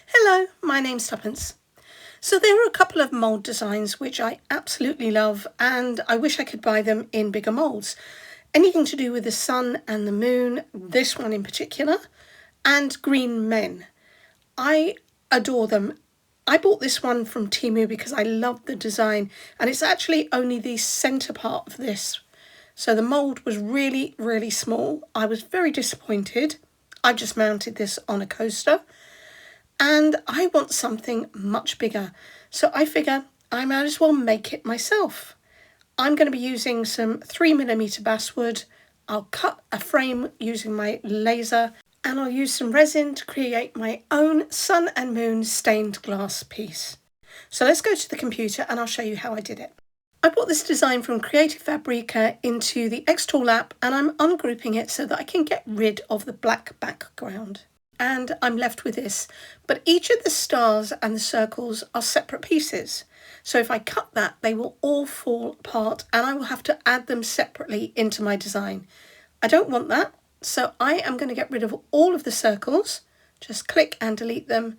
Hello, my name's Tuppence. So there are a couple of mould designs which I absolutely love and I wish I could buy them in bigger moulds. Anything to do with the sun and the moon, this one in particular, and green men. I adore them. I bought this one from Temu because I love the design, and it's actually only the centre part of this. So the mould was really, really small. I was very disappointed. I just mounted this on a coaster. And I want something much bigger. So I figure I might as well make it myself. I'm going to be using some 3mm basswood. I'll cut a frame using my laser and I'll use some resin to create my own sun and moon stained glass piece. So let's go to the computer and I'll show you how I did it. I brought this design from Creative Fabrica into the X-Tool app and I'm ungrouping it so that I can get rid of the black background. And I'm left with this, but each of the stars and the circles are separate pieces. So if I cut that, they will all fall apart and I will have to add them separately into my design. I don't want that, so I am going to get rid of all of the circles, just click and delete them,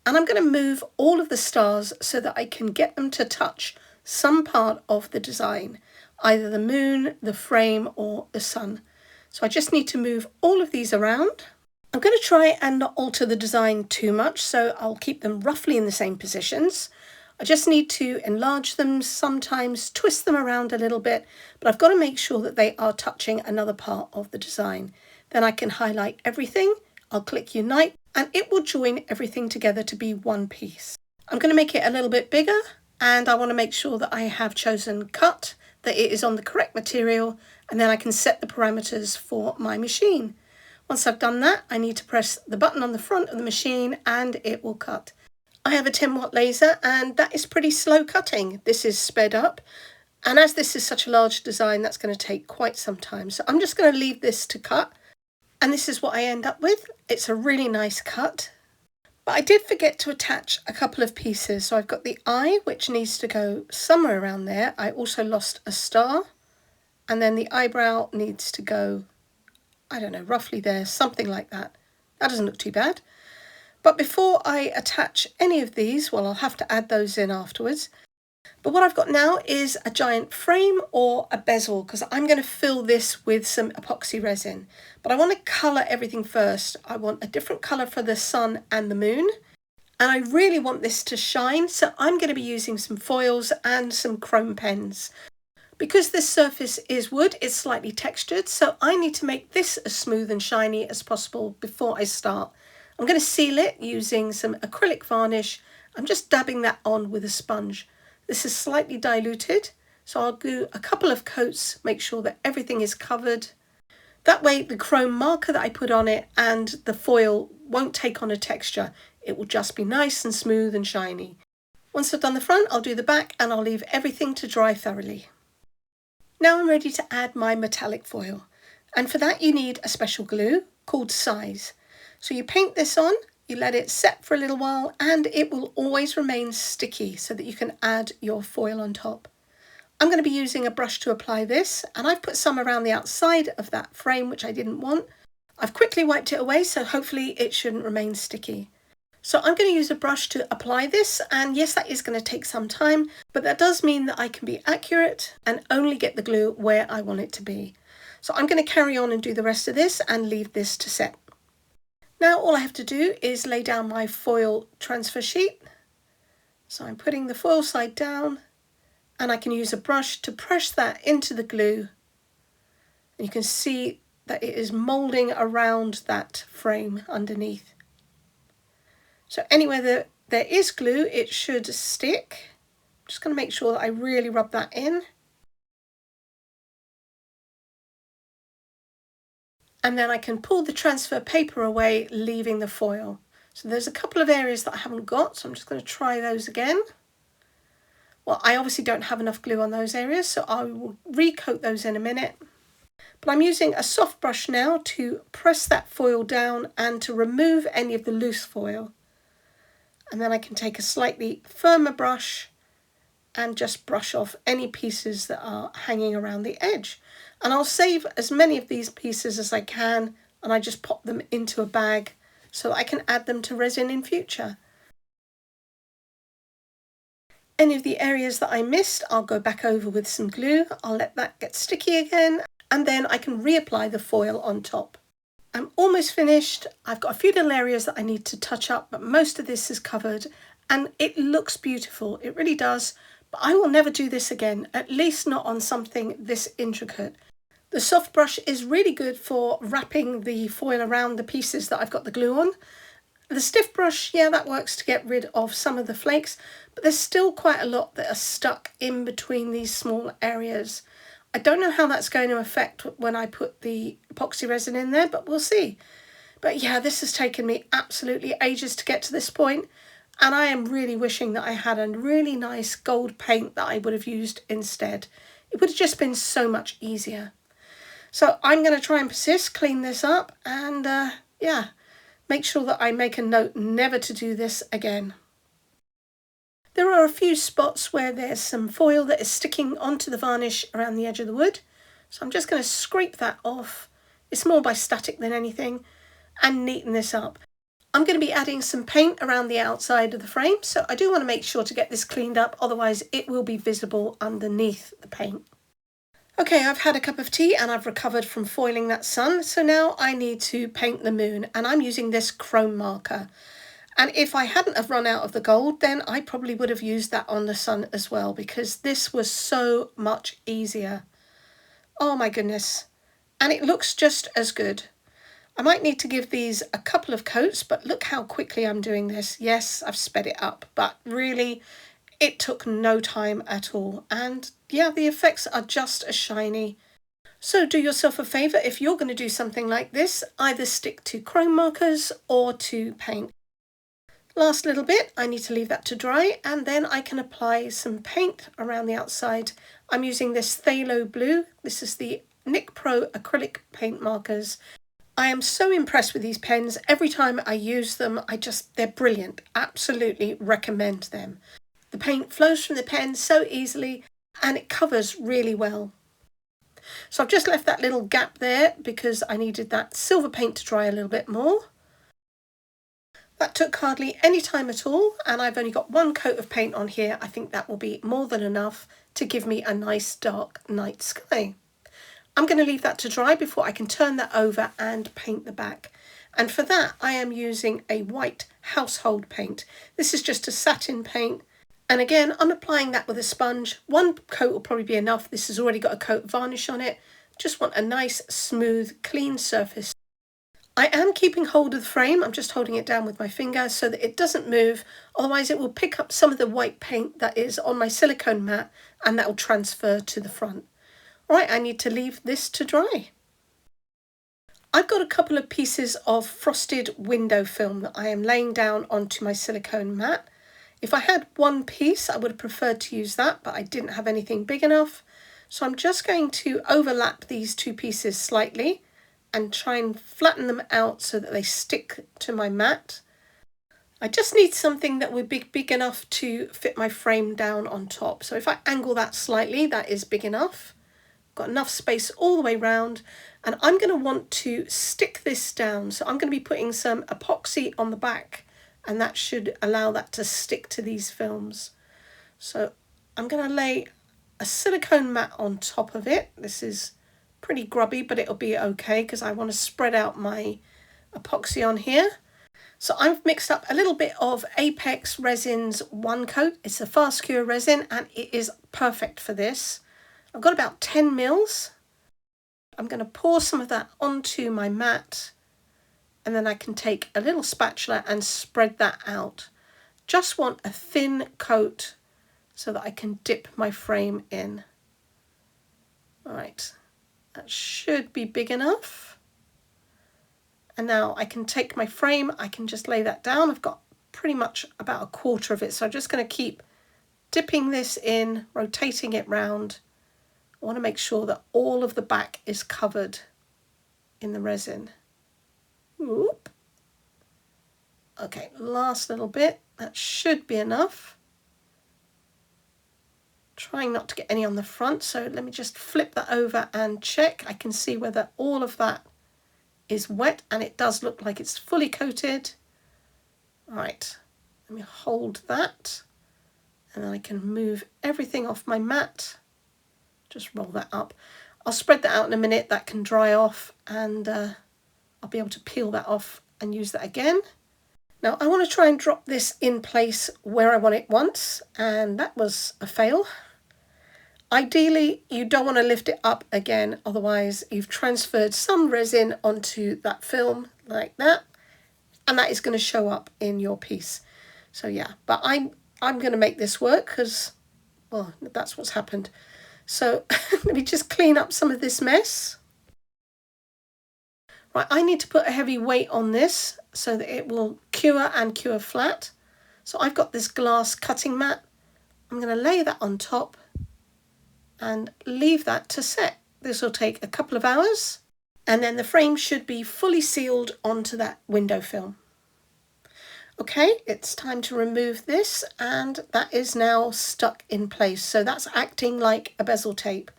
and I'm going to move all of the stars so that I can get them to touch some part of the design, either the moon, the frame, or the sun. So I just need to move all of these around. I'm going to try and not alter the design too much, so I'll keep them roughly in the same positions. I just need to enlarge them, sometimes twist them around a little bit, but I've got to make sure that they are touching another part of the design. Then I can highlight everything, I'll click Unite, and it will join everything together to be one piece. I'm going to make it a little bit bigger, and I want to make sure that I have chosen cut, that it is on the correct material, and then I can set the parameters for my machine. Once I've done that, I need to press the button on the front of the machine and it will cut. I have a 10-watt laser and that is pretty slow cutting. This is sped up. And as this is such a large design, that's going to take quite some time. So I'm just going to leave this to cut. And this is what I end up with. It's a really nice cut. But I did forget to attach a couple of pieces. So I've got the eye, which needs to go somewhere around there. I also lost a star. And then the eyebrow needs to go, I don't know, roughly there, something like that. That doesn't look too bad. But before I attach any of these, well, I'll have to add those in afterwards. But what I've got now is a giant frame or a bezel, because I'm going to fill this with some epoxy resin. But I want to colour everything first. I want a different colour for the sun and the moon. And I really want this to shine, so I'm going to be using some foils and some chrome pens. Because this surface is wood, it's slightly textured, so I need to make this as smooth and shiny as possible before I start. I'm going to seal it using some acrylic varnish. I'm just dabbing that on with a sponge. This is slightly diluted, so I'll do a couple of coats, make sure that everything is covered. That way the chrome marker that I put on it and the foil won't take on a texture. It will just be nice and smooth and shiny. Once I've done the front, I'll do the back and I'll leave everything to dry thoroughly. Now I'm ready to add my metallic foil, and for that you need a special glue called Size. So you paint this on, you let it set for a little while, and it will always remain sticky so that you can add your foil on top. I'm going to be using a brush to apply this, and I've put some around the outside of that frame which I didn't want. I've quickly wiped it away, so hopefully it shouldn't remain sticky. So I'm going to use a brush to apply this, and yes, that is going to take some time, but that does mean that I can be accurate and only get the glue where I want it to be. So I'm going to carry on and do the rest of this and leave this to set. Now all I have to do is lay down my foil transfer sheet. So I'm putting the foil side down, and I can use a brush to press that into the glue. And you can see that it is moulding around that frame underneath. So anywhere that there is glue, it should stick. I'm just going to make sure that I really rub that in. And then I can pull the transfer paper away, leaving the foil. So there's a couple of areas that I haven't got, so I'm just going to try those again. Well, I obviously don't have enough glue on those areas, so I will recoat those in a minute. But I'm using a soft brush now to press that foil down and to remove any of the loose foil. And then I can take a slightly firmer brush and just brush off any pieces that are hanging around the edge. And I'll save as many of these pieces as I can, and I just pop them into a bag so that I can add them to resin in future. Any of the areas that I missed, I'll go back over with some glue. I'll let that get sticky again, and then I can reapply the foil on top. I'm almost finished. I've got a few little areas that I need to touch up, but most of this is covered and it looks beautiful. It really does. But I will never do this again, at least not on something this intricate. The soft brush is really good for wrapping the foil around the pieces that I've got the glue on. The stiff brush, yeah, that works to get rid of some of the flakes, but there's still quite a lot that are stuck in between these small areas. I don't know how that's going to affect when I put the epoxy resin in there, but we'll see. But yeah, this has taken me absolutely ages to get to this point, and I am really wishing that I had a really nice gold paint that I would have used instead. It would have just been so much easier. So I'm going to try and persist, clean this up, and yeah, make sure that I make a note never to do this again. There are a few spots where there's some foil that is sticking onto the varnish around the edge of the wood. So I'm just going to scrape that off. It's more by static than anything, and neaten this up. I'm going to be adding some paint around the outside of the frame, so I do want to make sure to get this cleaned up, otherwise it will be visible underneath the paint. Okay, I've had a cup of tea and I've recovered from foiling that sun, so now I need to paint the moon, and I'm using this chrome marker. And if I hadn't have run out of the gold, then I probably would have used that on the sun as well, because this was so much easier. Oh my goodness. And it looks just as good. I might need to give these a couple of coats, but look how quickly I'm doing this. Yes, I've sped it up, but really it took no time at all. And yeah, the effects are just as shiny. So do yourself a favour, if you're going to do something like this, either stick to chrome markers or to paint. Last little bit, I need to leave that to dry, and then I can apply some paint around the outside. I'm using this phthalo blue. This is the Nic Pro acrylic paint markers. I am so impressed with these pens. Every time I use them, they're brilliant. Absolutely recommend them. The paint flows from the pen so easily, and it covers really well. So I've just left that little gap there because I needed that silver paint to dry a little bit more. That took hardly any time at all, and I've only got one coat of paint on here. I think that will be more than enough to give me a nice dark night sky. I'm going to leave that to dry before I can turn that over and paint the back. And for that, I am using a white household paint. This is just a satin paint. And again, I'm applying that with a sponge. One coat will probably be enough. This has already got a coat of varnish on it. Just want a nice, smooth, clean surface. I am keeping hold of the frame. I'm just holding it down with my finger so that it doesn't move. Otherwise, it will pick up some of the white paint that is on my silicone mat, and that will transfer to the front. All right, I need to leave this to dry. I've got a couple of pieces of frosted window film that I am laying down onto my silicone mat. If I had one piece, I would have preferred to use that, but I didn't have anything big enough. So I'm just going to overlap these two pieces slightly and try and flatten them out so that they stick to my mat. I just need something that would be big enough to fit my frame down on top. So if I angle that slightly, that is big enough. Got enough space all the way round, and I'm going to want to stick this down. So I'm going to be putting some epoxy on the back, and that should allow that to stick to these films. So I'm going to lay a silicone mat on top of it. This is pretty grubby, but it'll be okay because I want to spread out my epoxy on here. So I've mixed up a little bit of Apex Resin's One Coat. It's a fast cure resin, and it is perfect for this. I've got about 10 mils. I'm going to pour some of that onto my mat, and then I can take a little spatula and spread that out. Just want a thin coat so that I can dip my frame in. All right. That should be big enough. And now I can take my frame, I can just lay that down. I've got pretty much about a quarter of it, so I'm just going to keep dipping this in, rotating it round. I want to make sure that all of the back is covered in the resin. Whoop. Okay, last little bit. That should be enough. Trying not to get any on the front, so let me just flip that over and check. I can see whether all of that is wet, and it does look like it's fully coated. All right, let me hold that And then I can move everything off my mat. Just roll that up. I'll spread that out in a minute. That can dry off, and I'll be able to peel that off and use that again. Now I want to try and drop this in place where I want it once, and that was a fail. Ideally, you don't want to lift it up again, otherwise you've transferred some resin onto that film like that, and that is going to show up in your piece. So yeah, but I'm going to make this work because, well, that's what's happened. So let me just clean up some of this mess. Right, I need to put a heavy weight on this so that it will cure and cure flat. So I've got this glass cutting mat. I'm going to lay that on top and leave that to set. This will take a couple of hours, and then the frame should be fully sealed onto that window film. Okay, it's time to remove this, and that is now stuck in place. So that's acting like a bezel tape.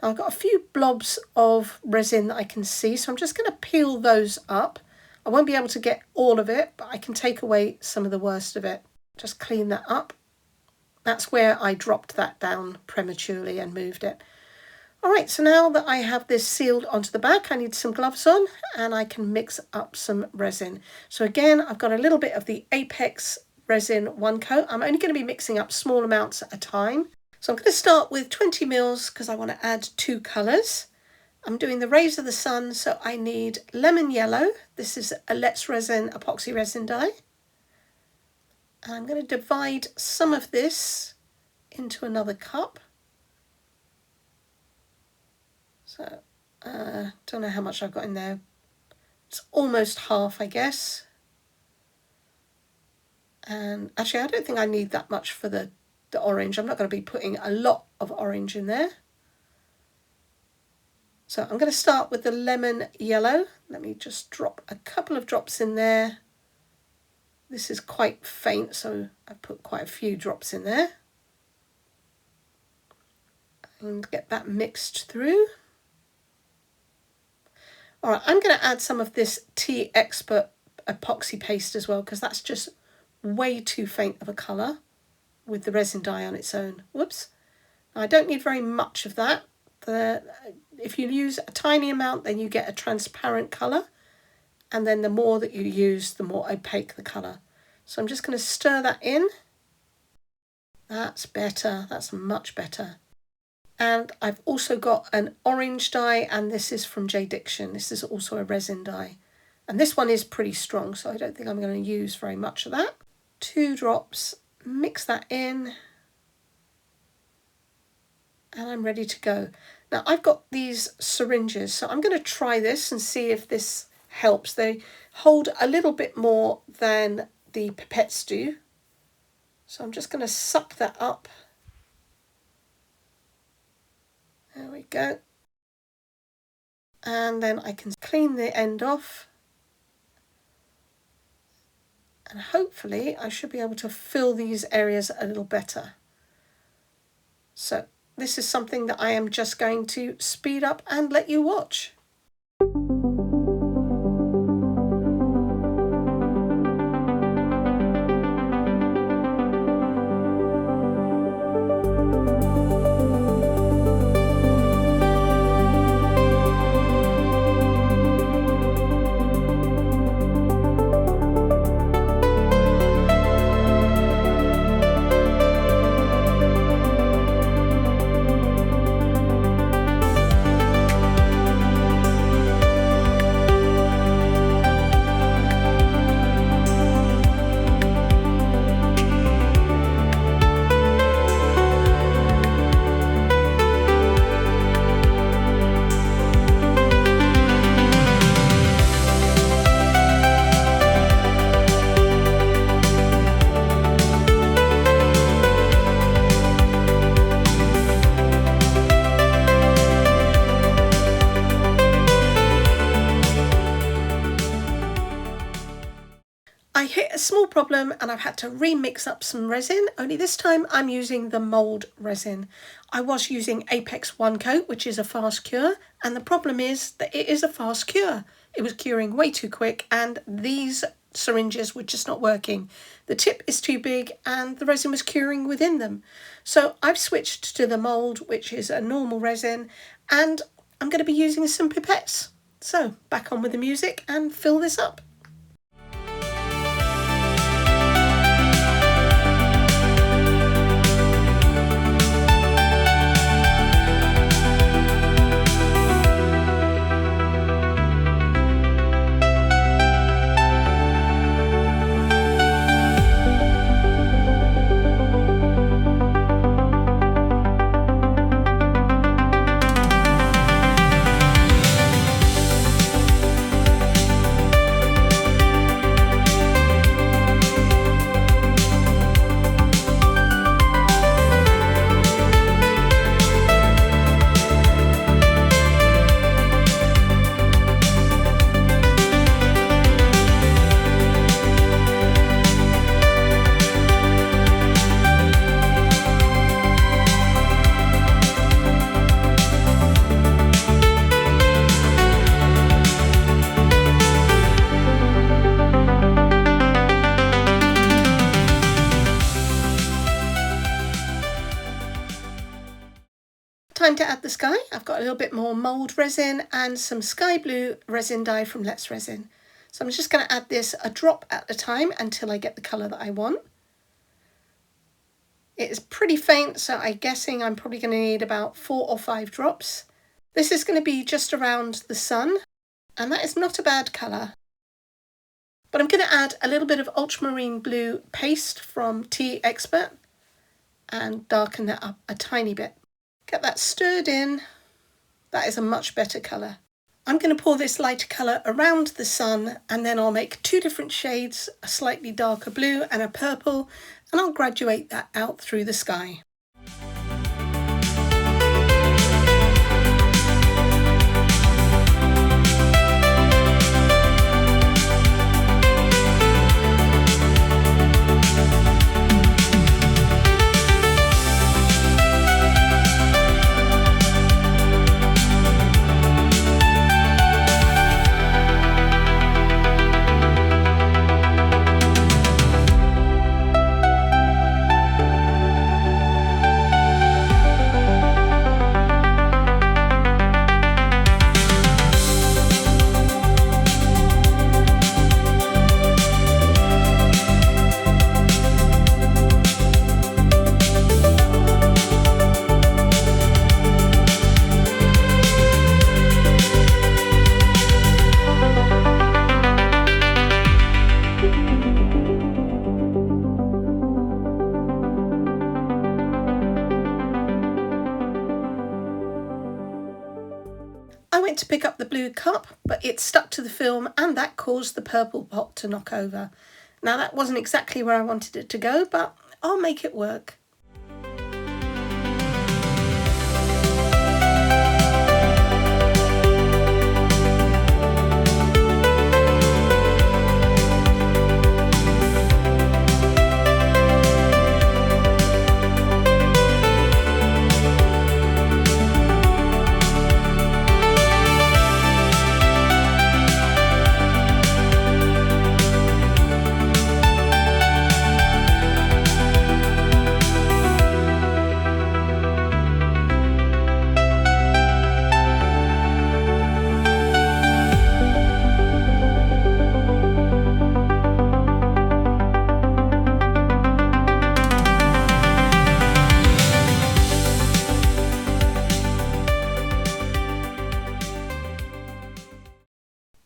Now I've got a few blobs of resin that I can see, so I'm just going to peel those up. I won't be able to get all of it, but I can take away some of the worst of it. Just clean that up. That's where I dropped that down prematurely and moved it. All right, so now that I have this sealed onto the back, I need some gloves on, and I can mix up some resin. So again, I've got a little bit of the Apex resin 1 coat. I'm only going to be mixing up small amounts at a time. So I'm going to start with 20 mils because I want to add 2 colours. I'm doing the Rays of the Sun, so I need lemon yellow. This is a Let's Resin epoxy resin dye. And I'm going to divide some of this into another cup. So, don't know how much I've got in there. It's almost half, I guess. And actually, I don't think I need that much for the orange. I'm not going to be putting a lot of orange in there. So I'm going to start with the lemon yellow. Let me just drop a couple of drops in there. This is quite faint, so I put quite a few drops in there. And get that mixed through. All right, I'm going to add some of this Teexpert epoxy paste as well, because that's just way too faint of a colour with the resin dye on its own. Whoops. Now, I don't need very much of that. If you use a tiny amount, then you get a transparent colour. And then the more that you use, the more opaque the colour. So I'm just going to stir that in. That's better. That's much better. And I've also got an orange dye, and this is from J. Diction. This is also a resin dye. And this one is pretty strong, so I don't think I'm going to use very much of that. 2 drops, mix that in. And I'm ready to go. Now I've got these syringes, so I'm going to try this and see if this helps. They hold a little bit more than the pipettes do. So I'm just going to suck that up. There we go. And then I can clean the end off. And hopefully I should be able to fill these areas a little better. So this is something that I am just going to speed up and let you watch. I hit a small problem and I've had to remix up some resin, only this time I'm using the Mould Resin. I was using Apex 1 coat, which is a fast cure, and the problem is that it is a fast cure. It was curing way too quick, and these syringes were just not working. The tip is too big and the resin was curing within them. So I've switched to the mould, which is a normal resin, and I'm going to be using some pipettes. So back on with the music and fill this up. Time to add the sky. I've got a little bit more mould resin and some sky blue resin dye from Let's Resin. So I'm just going to add this a drop at a time until I get the colour that I want. It is pretty faint, so I'm guessing I'm probably going to need about 4 or 5 drops. This is going to be just around the sun, and that is not a bad colour. But I'm going to add a little bit of ultramarine blue paste from Teexpert and darken that up a tiny bit. Get that stirred in. That is a much better colour. I'm going to pour this lighter colour around the sun, and then I'll make 2 different shades, a slightly darker blue and a purple, and I'll graduate that out through the sky. I went to pick up the blue cup, but it stuck to the film and that caused the purple pot to knock over. Now that wasn't exactly where I wanted it to go, but I'll make it work.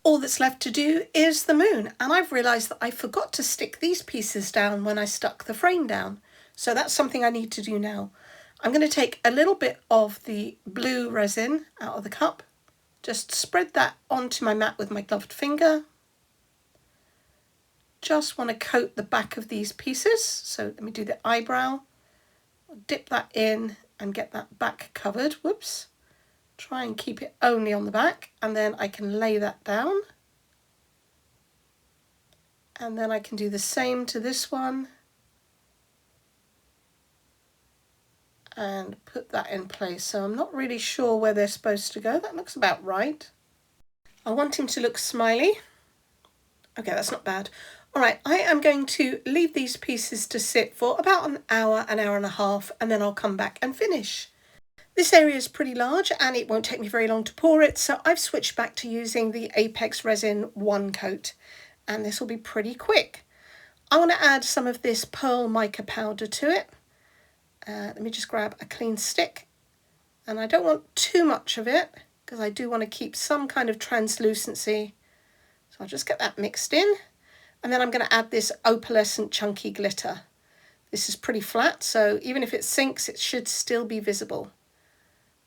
All that's left to do is the moon, and I've realised that I forgot to stick these pieces down when I stuck the frame down, so that's something I need to do now. I'm going to take a little bit of the blue resin out of the cup, just spread that onto my mat with my gloved finger. Just want to coat the back of these pieces, so let me do the eyebrow, dip that in and get that back covered. Whoops. Try and keep it only on the back, and then I can lay that down, and then I can do the same to this one and put that in place. So I'm not really sure where they're supposed to go. That looks about right. I want him to look smiley. Okay, that's not bad. All right, I am going to leave these pieces to sit for about an hour and a half, and then I'll come back and finish. This area is pretty large and it won't take me very long to pour it, so I've switched back to using the Apex Resin 1 coat, and this will be pretty quick. I want to add some of this pearl mica powder to it. Let me just grab a clean stick, and I don't want too much of it because I do want to keep some kind of translucency. So I'll just get that mixed in, and then I'm going to add this opalescent chunky glitter. This is pretty flat, so even if it sinks, it should still be visible.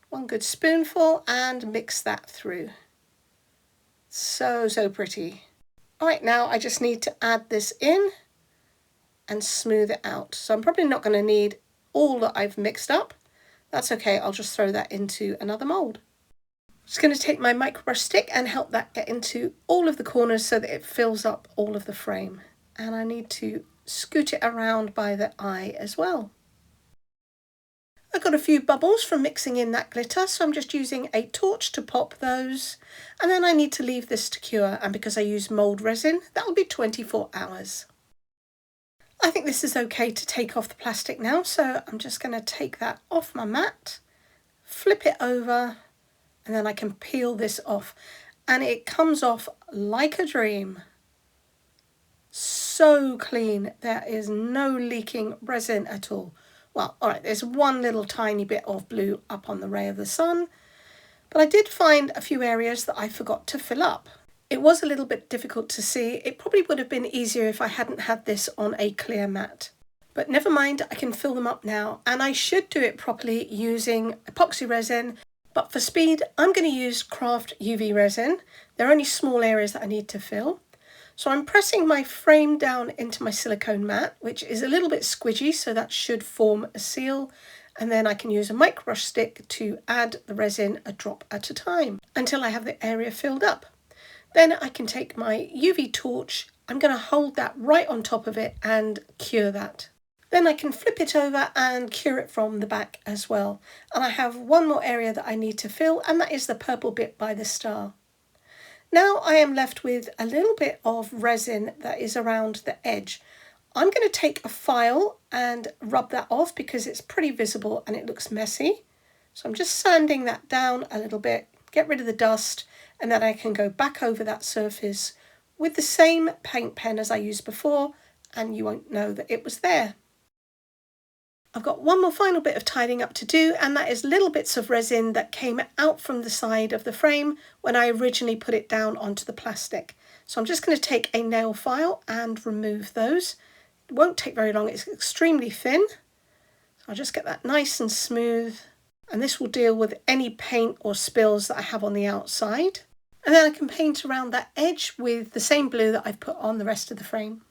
One good spoonful and mix that through. So pretty. All right, now I just need to add this in and smooth it out. So I'm probably not going to need all that I've mixed up. That's okay, I'll just throw that into another mould. I'm just going to take my microbrush stick and help that get into all of the corners so that it fills up all of the frame. And I need to scoot it around by the eye as well. I've got a few bubbles from mixing in that glitter, so I'm just using a torch to pop those. And then I need to leave this to cure, and because I use mould resin, that'll be 24 hours. I think this is okay to take off the plastic now, so I'm just going to take that off my mat, flip it over, and then I can peel this off. And it comes off like a dream. So clean, there is no leaking resin at all. Well, all right, there's one little tiny bit of blue up on the ray of the sun, but I did find a few areas that I forgot to fill up. It was a little bit difficult to see. It probably would have been easier if I hadn't had this on a clear mat. But never mind, I can fill them up now, and I should do it properly using epoxy resin, but for speed, I'm going to use craft UV resin. There are only small areas that I need to fill. So I'm pressing my frame down into my silicone mat, which is a little bit squidgy, so that should form a seal. And then I can use a microbrush stick to add the resin a drop at a time until I have the area filled up. Then I can take my UV torch, I'm going to hold that right on top of it and cure that. Then I can flip it over and cure it from the back as well. And I have one more area that I need to fill, and that is the purple bit by the star. Now I am left with a little bit of resin that is around the edge. I'm going to take a file and rub that off because it's pretty visible and it looks messy. So I'm just sanding that down a little bit, get rid of the dust, and then I can go back over that surface with the same paint pen as I used before, and you won't know that it was there. I've got one more final bit of tidying up to do, and that is little bits of resin that came out from the side of the frame when I originally put it down onto the plastic. So I'm just going to take a nail file and remove those. It won't take very long, it's extremely thin. So I'll just get that nice and smooth, and this will deal with any paint or spills that I have on the outside. And then I can paint around that edge with the same blue that I've put on the rest of the frame.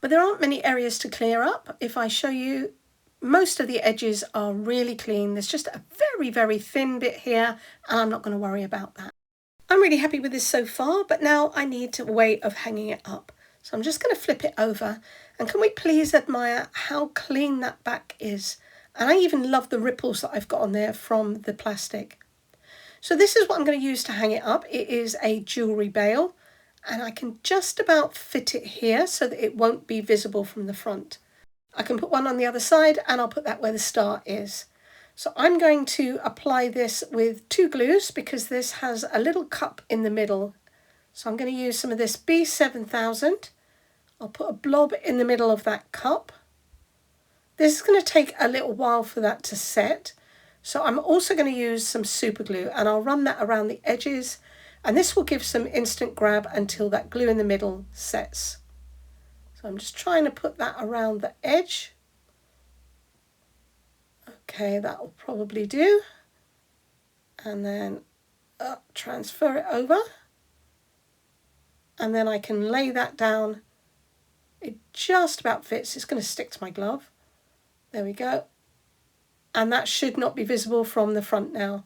But there aren't many areas to clear up. If I show you, most of the edges are really clean. There's just a very thin bit here, and I'm not going to worry about that. I'm really happy with this so far, but now I need a way of hanging it up. So I'm just going to flip it over, and can we please admire how clean that back is? And I even love the ripples that I've got on there from the plastic. So this is what I'm going to use to hang it up. It is a jewellery bail, and I can just about fit it here so that it won't be visible from the front. I can put one on the other side, and I'll put that where the star is. So I'm going to apply this with 2 glues because this has a little cup in the middle. So I'm going to use some of this B7000. I'll put a blob in the middle of that cup. This is going to take a little while for that to set. So I'm also going to use some super glue, and I'll run that around the edges, and this will give some instant grab until that glue in the middle sets. So I'm just trying to put that around the edge. Okay, that will probably do. And then transfer it over. And then I can lay that down. It just about fits. It's going to stick to my glove. There we go. And that should not be visible from the front now.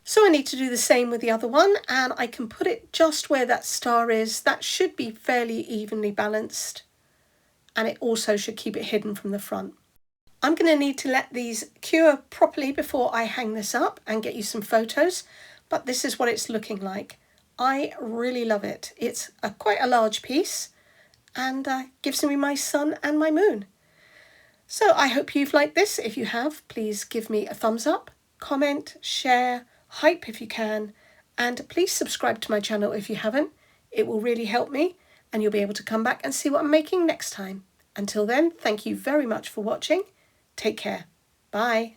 So I need to do the same with the other one, and I can put it just where that star is. That should be fairly evenly balanced, and it also should keep it hidden from the front. I'm going to need to let these cure properly before I hang this up and get you some photos, but this is what it's looking like. I really love it. It's quite a large piece, and gives me my sun and my moon. So I hope you've liked this. If you have, please give me a thumbs up, comment, share, hype if you can, and please subscribe to my channel if you haven't. It will really help me, and you'll be able to come back and see what I'm making next time. Until then, thank you very much for watching. Take care. Bye.